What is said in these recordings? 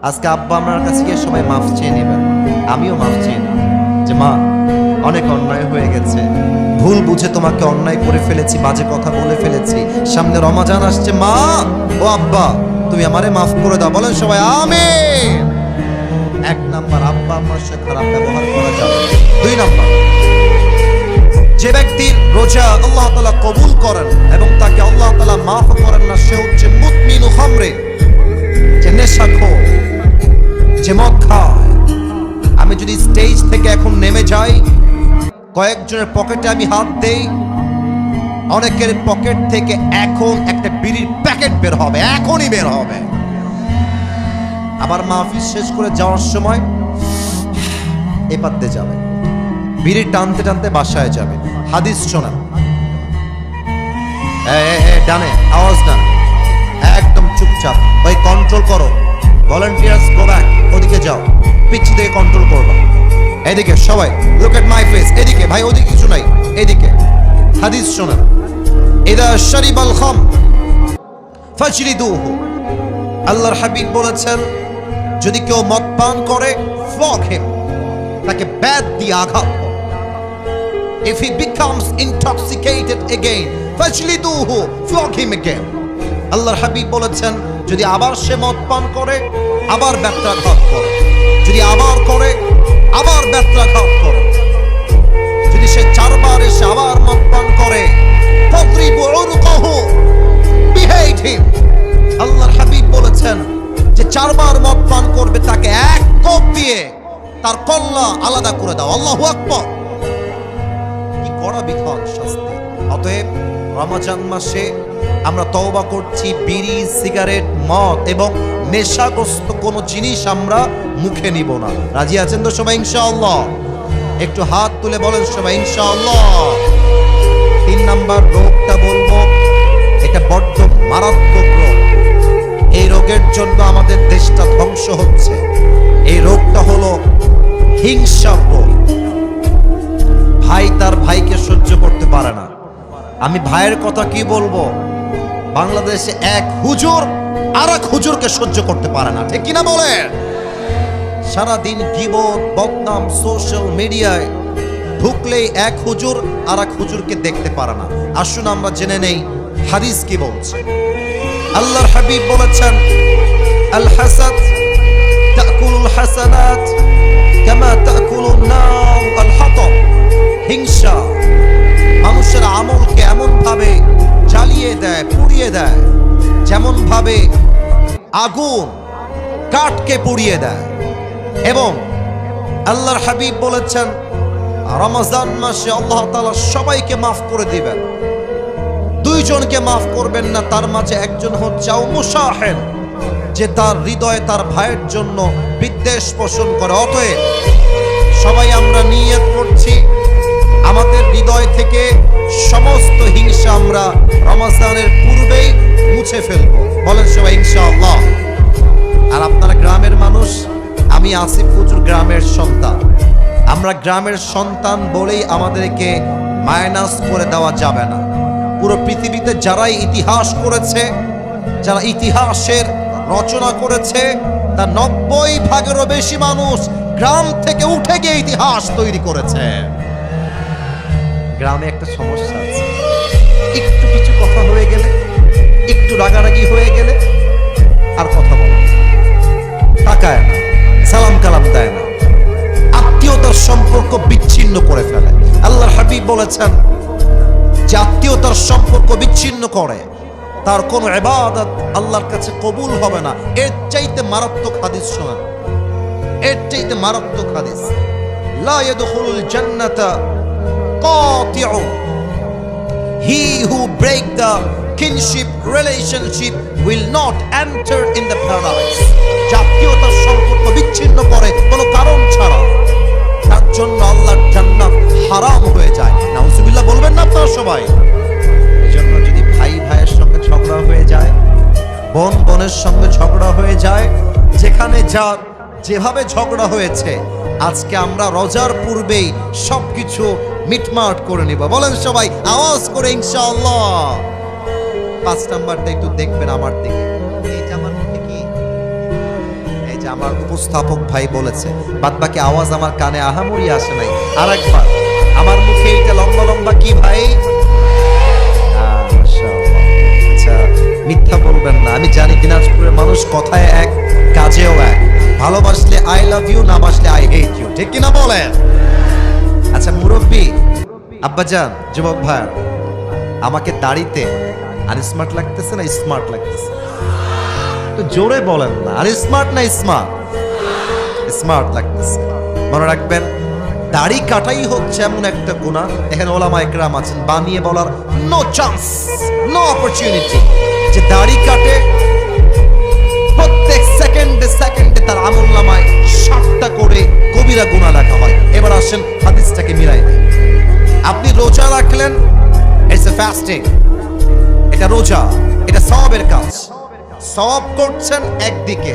আজকে আব্বা আমার কাছে গিয়ে সবাই মাফ চেয়ে নেবেন, আমিও মাফ চেয়ে নেব যে মা অনেক অন্যায় হয়ে গেছে, ভুল বুঝে তোমাকে অন্যায় করে ফেলেছি, বাজে কথা বলে ফেলেছি, সামনে রমাজান আসছে, মা ও আব্বা তুমি আমারে মাফ করে দাও। বলেন সবাই আমিন। এক নাম্বার, আব্বা আম্মার সাথে খারাপ ব্যবহার করা যাবে। দুই নাম্বার, যে ব্যক্তির রোজা আল্লাহ তাআলা কবুল করেন এবং তাকে আল্লাহ তাআলা মাফ করেন না, সে হচ্ছে মুদমিনু খামরে, যে নেশাখোর, যে মদ খায়। আমি যদি স্টেজ থেকে এখন নেমে যাই, কয়েকজনের পকেটে আমি হাত দেই, অনেকের পকেট থেকে এখন একটা বিড়ির প্যাকেট বের হবে, এখনই বের হবে। আবার মাহফিল শেষ করে যাওয়ার সময় এপার দিয়ে যাবে, বিড়ি টানতে টানতে বাসায় যাবে। হাদিস শোনা, ডানে আওয়াজ না, একদম চুপচাপ, ওই কন্ট্রোল করো। ভলান্টিয়ার্স গো ব্যাক, ওদিকে যাও, পিচ্ছি থেকে কন্ট্রোল করবা। এদিকে সবাই লুক এট মাই ফেস, এদিকে ভাই, ওদিকে কিছু নাই, এদিকে। হাদিস শোনা, ইদা শারিবাল খাম ফাজলিদুহু, আল্লাহর হাবিব বলেছেন যদি কেউ মদ পান করে ফ্লগ হিম, তাকে ব্যাট দিয়ে আঘাত করো। If he becomes intoxicated again, fajliduhu, flog him again. আল্লাহর হাবিব বলেছেন যদি আবার সে মদ পান করে, আবার ব্যত্রাঘাত করো। যদি আবার করে, আবার ব্যত্রাঘাত করো। যদি সে চারবার এসে আবার মদ পান করে, ফadribu উরুকাহু, behead him. আল্লাহর হাবিব বলেছেন যে চারবার মদ পান করবে তাকে এক কোপ দিয়ে তার কল্লা আলাদা করে দাও। আল্লাহু আকবার। বড় বিধান শাস্তি। অতএব রমজান মাসে আমরা তওবা করছি, বিড়ি, সিগারেট, মদ এবং নেশাগ্রস্ত কোনো জিনিস আমরা মুখে নিব না। রাজি আছেন তো সবাই ইনশাআল্লাহ? একটু হাত তুলে বলেন সবাই ইনশাআল্লাহ। 3 নাম্বার রোগটা বলবো, এটা বড্ড মারাত্মক রোগ। এই রোগের জন্য আমাদের দেশটা ধ্বংস হচ্ছে। এই রোগটা হলো হিংসা রোগ। ভাই তার ভাইকে সহ্য করতে পারে না। আমি ভাইয়ের কথা কি বলবো, বাংলাদেশে এক হুজুর আর এক হুজুরকে সহ্য করতে পারে না, ঠিক কিনা বলেন? সারাদিন গীবত, বদনাম, সোশ্যাল মিডিয়ায় ঢুকলেই এক হুজুর আর এক হুজুরকে দেখতে পারে না। আসুন আমরা জেনে নেই হাদিস কি বলছে। আল্লাহর হাবিব বলেছেন আল হাসাদ তাকুলুল হাসানাত কামা তাকুলুন নার আল হাতাব। হিংসা মানুষের আমলকে এমন ভাবে জ্বালিয়ে দেয়, পুড়িয়ে দেয়, যেমন ভাবে আগুন কাঠকে পুড়িয়ে দেয়। এবং আল্লাহর হাবিব বলেছেন রমজান মাসে আল্লাহ তাআলা সবাইকে মাফ করে দিবেন, 2 জনকে মাফ করবেন না। তার মাঝে একজন হচ্ছে মুসাহিন, যে তার হৃদয়ে তার ভাইয়ের জন্য বিদ্বেষ পোষণ করে। অতএব সবাই আমরা নিয়ত করছি আমাদের হৃদয় থেকে সমস্ত হিংসা আমরা রমজানের পূর্বেই মুছে ফেলব। বলেন সবাই ইনশাআল্লাহ। আর আপনারা গ্রামের মানুষ, আমি আসিফ হুজুর গ্রামের সন্তান। আমরা গ্রামের সন্তান বলেই আমাদেরকে মাইনাস করে দেওয়া যাবে না। পুরো পৃথিবীতে যারাই ইতিহাস করেছে, যারা ইতিহাসের রচনা করেছে, তার 90 ভাগেরও বেশি মানুষ গ্রাম থেকে উঠে গিয়ে ইতিহাস তৈরি করেছে। গ্রামে একটা সমস্যা আছে, একটু কিছু কথা হয়ে গেলে, একটু রাগারাগি হয়ে গেলে আর কথা বলে না, তাকায় না, সালাম কালাম দেয় না, আত্মীয়তার সম্পর্ক বিচ্ছিন্ন করে ফেলে। আল্লাহর হাবিব বলেছেন যে আত্মীয়তার সম্পর্ক বিচ্ছিন্ন করে তার কোনো ইবাদত আল্লাহর কাছে কবুল হবে না। এর চাইতে মারাত্মক হাদিস শোনা, এর চাইতে মারাত্মক হাদিস, লা ইয়াদখুলুল জান্নাতা qati'u, he who break the kinship relationship will not enter in the paradise. জাতীয়তার সম্পর্ক বিচ্ছিন্ন করে কোনো কারণ ছাড়া, তার জন্য আল্লাহর জান্নাত হারাম হয়ে যায়। নাউজুবিল্লাহ বলবেন না আপনারা সবাই? এজন্য যদি ভাই ভাইয়ের সঙ্গে ঝগড়া হয়ে যায়, বোন বোনের সঙ্গে ঝগড়া হয়ে যায়, যেখানে যার যেভাবে ঝগড়া হয়েছে, আজকে আমরা রোজার পূর্বেই সবকিছু মিটমাট করে নিব। বলেন সবাই আওয়াজ করে ইনশাআল্লাহ। 5 নাম্বারটা একটু দেখবেন আমার দিকে। এই যে আমার মধ্যে কি, এই যে আমার উপস্থাপক ভাই বলেছে, বাদ বাকি আওয়াজ আমার কানে আহামরি আসে নাই। আরেকবার আমার মুখে এটা লম্বা লম্বা কি ভাই? মাশাআল্লাহ। আচ্ছা, মিথ্যা বলবেন না। আমি জানি দিনাজপুরের মানুষ কথায় এক, কাজেও এক। ভালোবাসলে আই লাভ ইউ, না বাসলে আই হেট ইউ, ঠিক কিনা বলেন? আচ্ছা মুরব্বী, আব্বাজান, যুবক ভাই, আমাকে দাড়িতে আনস্মার্ট লাগতেছে না স্মার্ট লাগতেছে? তো জোরে বলেন না। আর স্মার্ট না স্মার্ট? স্মার্ট লাগতেছে। মনে রাখবেন, দাড়ি কাটাই হচ্ছে এমন একটা গুনাহ, এখানে ওলামা একরাম আছেন, বানিয়ে বলার নো চান্স, নো অপরচুনিটি, যে দাড়ি কাটে প্রত্যেক সেকেন্ডে সেকেন্ডে তার আমলনামায় 60টা করে কবিরা গুনাহ লেখা হয়। এবার আসেন হাদিসটাকে মিলাই দেই। আপনি রোজা রাখলেন, ইটস এ ফাস্টিং, এটা রোজা, এটা সওয়াবের কাজ। সওয়াব করছেন একদিকে,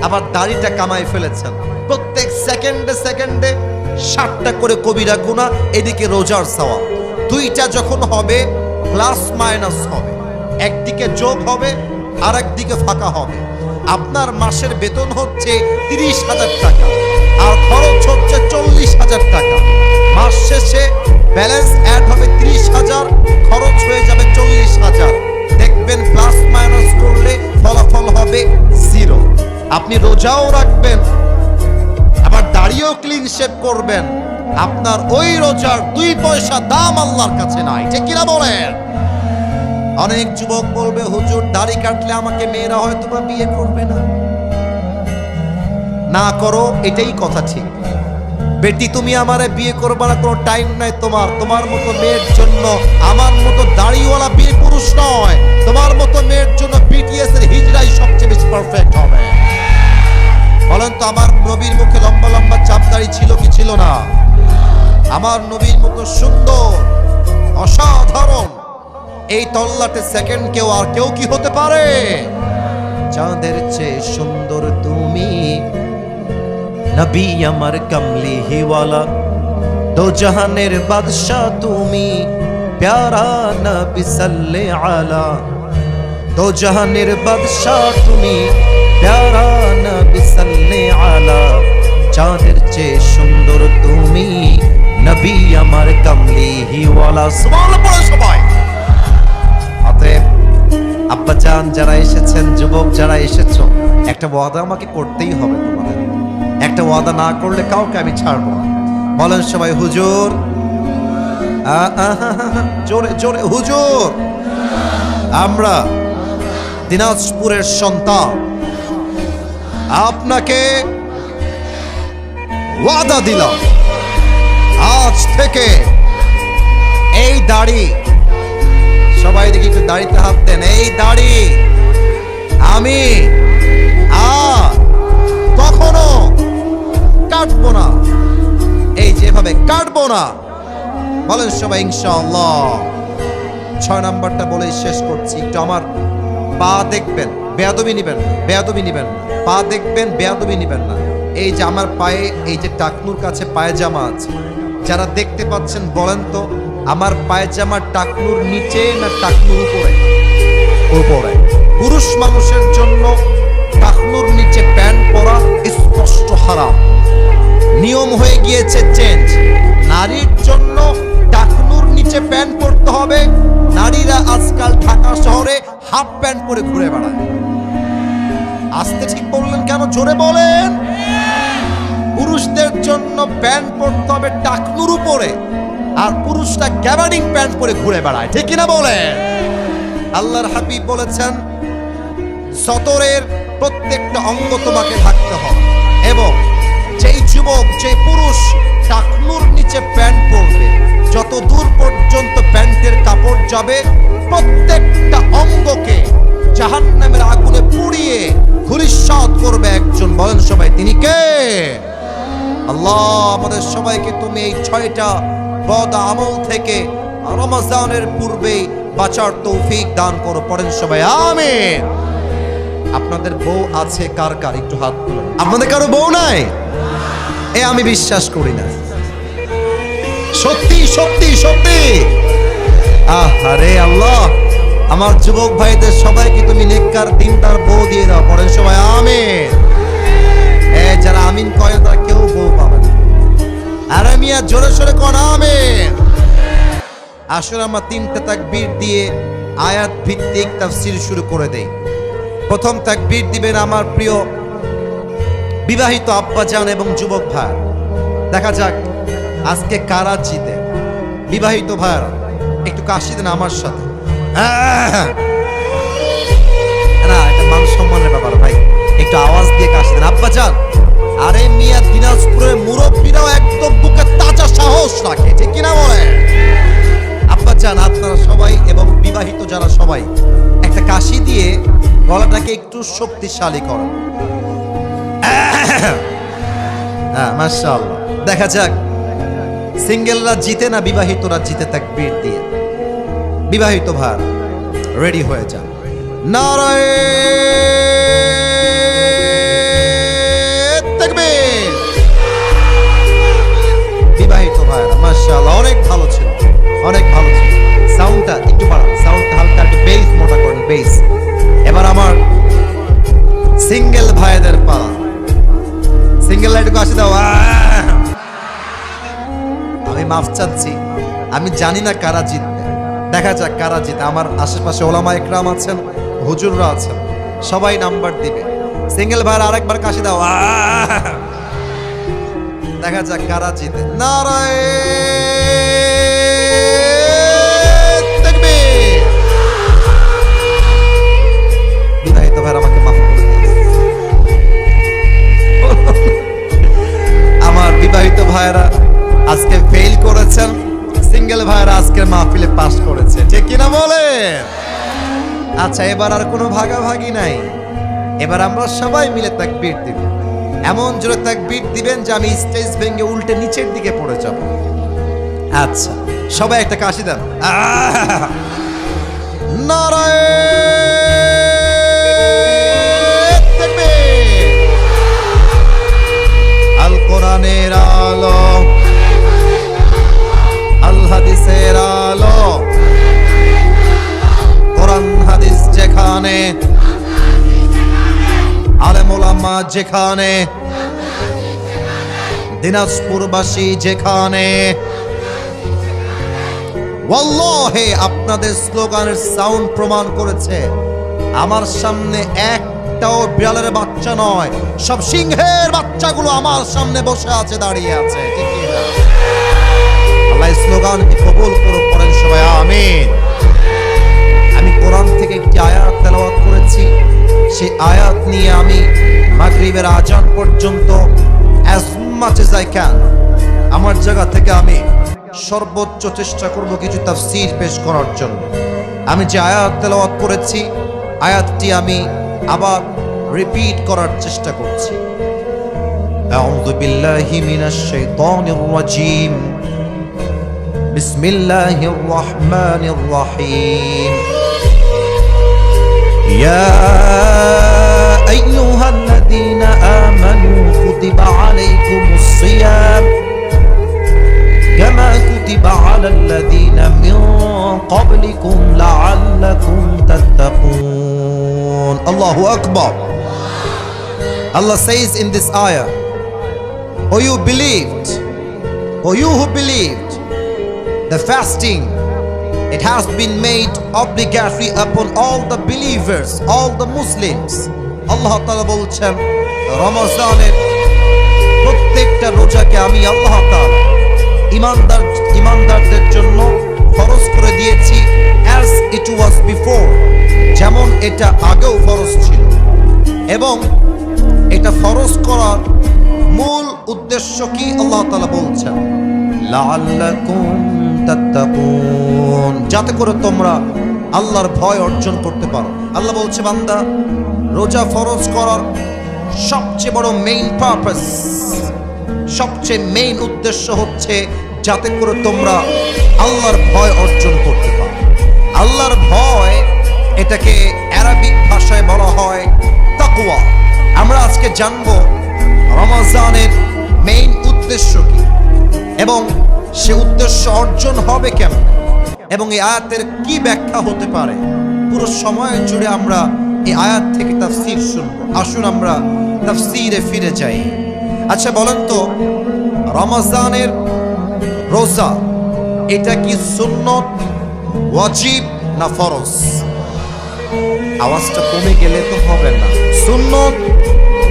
আবার দাড়িটা কামাই ফেলেছেন, প্রত্যেক সেকেন্ডে সেকেন্ডে 60টা করে কবিরা গুনাহ, এদিকে রোজার সওয়াব। দুইটা যখন হবে প্লাস মাইনাস হবে, একদিকে যোগ হবে আর একদিকে ফাঁকা হবে। আপনার মাসের বেতন হচ্ছে 30,000 টাকা আর খরচ হচ্ছে 40,000 টাকা। মাস শেষে ব্যালেন্স অ্যাড হবে 30,000, খরচ হয়ে যাবে 40,000। দেখবেন প্লাস মাইনাস করলে ফলাফল হবে 0। আপনি রোজাও রাখবেন, আবার দাড়িও ক্লিন শেভ করবেন, আপনার ওই রোজার 2 পয়সা দাম আল্লাহর কাছে নাই, ঠিক কিনা বলেন? অনেক যুবক বলবে, হুজুর দাড়ি কাটলে আমাকে মেয়েরা হয়তো বা বিয়ে করবে না। না করো, এটাই কথা ঠিক। বেটি, তুমি আমারে বিয়ে করবে না, কোনো টাইম নাই তোমার। তোমার মতো মেয়ের জন্য আমার মতো দাড়িওয়ালা বিয়ে পুরুষ নয়, তোমার মতো মেয়ের জন্য বিটিএস এর হিজড়াই সবচেয়ে বেশি পারফেক্ট হবে। বলেন তো, আমার নবীর মুখে লম্বা লম্বা চাপ দাড়ি ছিল কি ছিল না? আমার নবীর মতো সুন্দর, অসাধারণ এই তল্লাটে সেকেন্ড কেউ আর কেউ কি হতে পারে? চাঁদের চেয়ে সুন্দর তুমি, নবী আমার কমলি হিওয়ালা, দো জাহানের বাদশাহ তুমি, প্যারা নবী সাল্লে আলা, দো জাহানের বাদশাহ তুমি, প্যারা নবী সাল্লে আলা, চাঁদের চেয়ে সুন্দর তুমি, নবী আমার কমলি হিওয়ালা। সুবহানাল্লাহ সবাই। অতএব আব্বাজান যারা এসেছেন, যুবক যারা এসেছো, একটা ওয়াদা আমাকে করতেই হবে তোমাদের। একটা ওয়াদা না করলে কাউকে আমি ছাড়বো না। বলেন সবাই হুজুর, জোরে জোরে হুজুর। আমরা দিনাজপুরের সন্তান, আপনাকে ওয়াদা দিলাম, আজ থেকে এই দাড়ি, সবাই দেখি একটু দাড়িতে হাত দেন, এই দাড়ি আমি আর কখনো কাটবো না, এই যেভাবে কাটবো না। বলেন সবাই ইনশাআল্লাহ। 6 নাম্বারটা বলে শেষ করছি। একটু আমার পা দেখবেন, বেয়াদবি নিবেন না, বেয়াদবি নিবেন না। পা দেখবেন, বেয়াদবি নিবেন না। এই যে আমার পায়ে এই যে টাকনুর কাছে পায়জামা আছে, যারা দেখতে পাচ্ছেন বলেন তো, আমার পায়জামা টাকনুর নিচে না টাকনুর উপরে? উপরে। পুরুষ মানুষের জন্য টাকনুর নিচে প্যান্ট পরা স্পষ্ট হারাম, নিয়ম হয়ে গিয়েছে চেঞ্জ। নারীর জন্য টাকনুর নিচে প্যান্ট পরতে হবে। নারীরা আজকাল ঢাকা শহরে হাফ প্যান্ট পরে ঘুরে বেড়ায়। আস্তে ঠিক বললেন কেন? জোরে বলেন। পুরুষদের জন্য প্যান্ট পরতে হবে টাকনুর উপরে, আর পুরুষরা গ্যাবার্ডিং প্যান্ট পরে ঘুরে বেড়ায়, ঠিক কিনা বলেন? আল্লাহর হাবিব বলেছেন, সতরের প্রত্যেকটা অঙ্গ তোমাকে ঢাকতে হবে, এবং যেই যুবক, যে পুরুষ টাকনুর নিচে প্যান্ট পরবে, যত দূর পর্যন্ত প্যান্টের কাপড় যাবে, প্রত্যেকটা অঙ্গকে জাহান্নামের আগুনে পুড়িয়ে ধূলিসাৎ করবে একজন। বলেন সবাই, তিনি কে? আল্লাহ আমাদের সবাইকে তুমি এই 6টা বদ আমল থেকে রমজানের পূর্বেই বাঁচার তৌফিক দান করো। পড়েন সবাই আমিন। আপনাদের বউ আছে কার কার? একটু হাত তুলুন। আপনাদের কারো বউ নাই? আমি বিশ্বাস করি না। সত্যি সত্যি সত্যি। আরে আল্লাহ, আমার যুবক ভাইদের সবাইকে তুমি নেককার দিনদার বউ দিয়ে দাও। পড়েন সবাই আমিন। জোরে সোরে কোন আমিন। আসুন আমরা 3টা তাকবীর দিয়ে আয়াত ভিত্তিক তাফসীর শুরু করে দেই। প্রথম তাকবীর দিবেন আমার প্রিয় বিবাহিত আব্বাজান এবং যুবক ভাই। দেখা যাক আজকে কারা জিতে। বিবাহিত ভাইরা একটু কাশি দেন আমার সাথে। না, এটা মান সম্মানের ব্যাপার ভাই, একটু আওয়াজ দিয়ে কাশি দেন আব্বাজান। আরে মিয়া, দিনাজপুরের মুরব্বীরাও একদম বুকে তাজা সাহস রাখে, ঠিক কিনা বলে? আব্বাজান আপনারা সবাই এবং বিবাহিত যারা সবাই একটা কাশি দিয়ে গলাটাকে একটু শক্তিশালী করেন। হ্যাঁ, মাশাআল্লাহ। দেখা যাক সিঙ্গেলরা জিতে না বিবাহিতরা জিতে তাকবীর দিয়ে। বিবাহিত ভাই রেডি হয়ে যান। নারায়ে তাকবীর। বিবাহিত ভাই মাশাআল্লাহ অনেক ভালো ছিল, অনেক ভালো ছিল। সাউন্ডটা একটু বাড়ান, সাউন্ডটা হালকা একটু বেস মোটা করেন, বেস। এবার আমার সিঙ্গেল ভাইদের পালা। সিঙ্গেল লাইটকে আসে দাও। আমি মাফ চাচ্ছি, আমি জানি না কারা জিতবে। দেখা যাক কারা জিতে। আমার আশেপাশে ওলামা ইকরাম আছেন, হুজুররা আছেন, সবাই নাম্বার দিবে। সিঙ্গেল ভাইয়ের আরেকবার কাশি দাও। দেখা যাক কারা জিতে। নারায়ে তাকবীর। বিবাহিত ভাইরা আমাকে মাফ করে দিন। আমার বিবাহিত ভাইরা আজকে ফেল করেছেন, সিঙ্গেল ভাইরা আজকের মাহফিলে পাস করেছে, ঠিক কিনা বলে? আচ্ছা, এবার আর কোনো ভাগাভাগি নাই। এবার আমরা সবাই মিলে তাকবীর দিব। এমন জোরে তাকবীর দিবেন যে আমি স্টেজ ভেঙে উল্টে নিচের দিকে পড়ে যাব। আচ্ছা, সবাই একটা কাশি দেন। নারায়ে তাকবীর। আল কোরআনের আলো, আল হাদিসের আলো, কোরআন হাদিস যেখানে, আলেম ওলামা যেখানে, দিনাজপুরবাসী যেখানে, ওয়াল্লাহি আপনাদের স্লোগানের সাউন্ড প্রমাণ করেছে আমার সামনে একটাও বিড়ালের বাচ্চা নয়, সব সিংহের বাচ্চাগুলো আমার সামনে বসে আছে, দাঁড়িয়ে আছে, ঠিক কি না? আল্লাহ স্লোগান কবুল করুক, পড়েন সবাই আমিন। আমি কোরআন থেকে একটি আয়াত তেলাওয়াত করেছি। সেই আয়াত নিয়ে আমি মাগরিবের আজান পর্যন্ত as much as I can আমার জায়গা থেকে আমি সর্বোচ্চ চেষ্টা করব কিছু তাফসীর পেশ করার জন্য। আমি যে আয়াত তেলাওয়াত করেছি, আয়াতটি আমি আবার রিপিট করার চেষ্টা করছি। আউযু বিল্লাহি মিনাশ শাইতানির রাজীম। বিসমিল্লাহির রহমানির রহিম। ইয়া আইয়ুহাল্লাযীনা আমানু কুতিবা আলাইকুমুস সিয়াম কামা কুতিবা আলাল্লাযীনা মিন ক্বাবলিকুম লাআল্লাকুম তাত্তাকুন। Allahu Akbar. Allah says in this ayah, O you believed, O you who believed, the fasting, it has been made obligatory upon all the believers, all the Muslims. Allah Ta'ala বলছেন রমজানের প্রত্যেকটা রোজাকে আমি আল্লাহ তাআলা ইমানদারদের জন্য ফরজ করে দিয়েছি, as it was before, যেমন এটা আগেও ফরজ ছিল। এবং এটা ফরজ করার মূল উদ্দেশ্য কি আল্লাহ তাআলা বলছেন, লাআল্লাকুম তাত্তাকুন, যাতে করে তোমরা আল্লাহর ভয় অর্জন করতে পারো। আল্লাহ বলছে, বান্দা, রোজা ফরজ করার সবচেয়ে বড় মেইন পারপাস, সবচেয়ে মেইন উদ্দেশ্য হচ্ছে যাতে করে তোমরা আল্লাহর ভয় অর্জন করতে পারো। আল্লাহর ভয়, এটাকে আরবিক ভাষায় বলা হয় তাকওয়া। আমরা আজকে জানবো রমজানের মেইন উদ্দেশ্য কি এবং সে উদ্দেশ্য অর্জন হবে কেমন, এবং এই আয়াতের কি ব্যাখ্যা হতে পারে। পুরো সময় জুড়ে আমরা এই আয়াত থেকে তাফসীর শুনব। আসুন আমরা তাফসীরে ফিরে যাই। আচ্ছা বলেন তো, রমজানের রোজা এটা কি সুন্নত, ওয়াজিব না ফরজ? আওয়াজটা কমে গেলে তো হবে না। সুন্নত,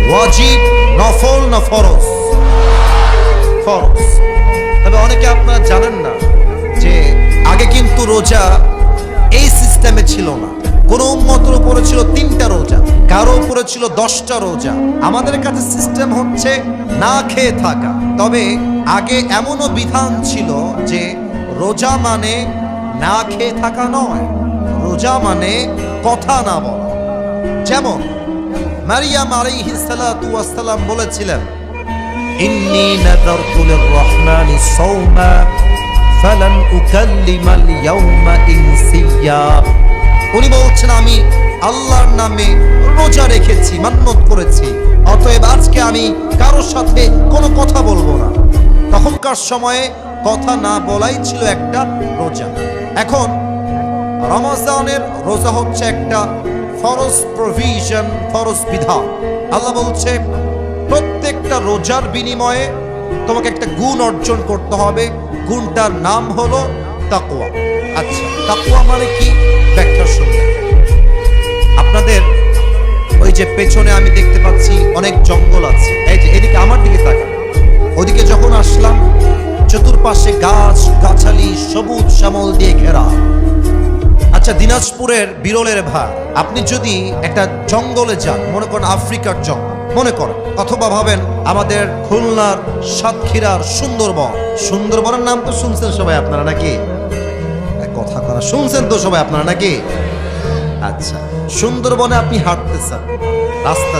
ওয়াজিব, নফল না ফরজ? ফরজ। তবে অনেকে আপনারা জানেন না যে আগে কিন্তু রোজা এই সিস্টেমে ছিল না। কোন উম্মতের উপরে ছিল 3টা রোজা, কারো উপরে ছিল 10টা রোজা। আমাদের কাছে সিস্টেম হচ্ছে না খেয়ে থাকা। তবে আগে এমনও বিধান ছিল যে রোজা মানে না খেয়ে থাকা নয়, রোজা মানে কথা না বলা। যেমন মারিয়াম আলাইহিস সালাতু ওয়াস সালাম বলেছিলেন, ইন্নী নাযারতু লির-রাহমানি সাওমা ফালান উকাল্লিমাল ইয়াওমা ইনসিয়্যা। উনি বলছেন, আমি আল্লাহর নামে রোজা রেখেছি, মান্নত করেছি, অতএব আজকে আমি কারোর সাথে কোনো কথা বলবো না। তখনকার সময়ে কথা না বলাই ছিল একটা রোজা। এখন রমজানের রোজা হচ্ছে একটা ফরজ প্রভিশন, ফরজ বিধান। আল্লাহ বলছে প্রত্যেকটা রোজার বিনিময়ে তোমাকে একটা গুণ অর্জন করতে হবে। গুণটার নাম হলো তাকওয়া। আচ্ছা, তাকওয়া মানে কি? ব্যাখ্যা শুনবেন। আপনাদের ওই যে পেছনে আমি দেখতে পাচ্ছি অনেক জঙ্গল আছে, এই যে এদিকে আমার দিকে তাকান। ওদিকে যখন আসলাম, চতুর্পাশে গাছ গাছালি সবুজ শ্যামল দিয়ে ঘেরা। আচ্ছা, দিনাজপুরের বিরলের ভাই, আপনি যদি একটা জঙ্গলে যান, মনে করেন আফ্রিকার জঙ্গল মনে করেন, অথবা ভাবেন আমাদের খুলনার সাতক্ষীরার সুন্দরবন। সুন্দরবনের নাম তো শুনছেন সবাই আপনারা নাকি? কথা করা শুনছেন তো সবাই আপনারা নাকি? আচ্ছা, সুন্দরবনে আপনি হাঁটতেছেন, রাস্তা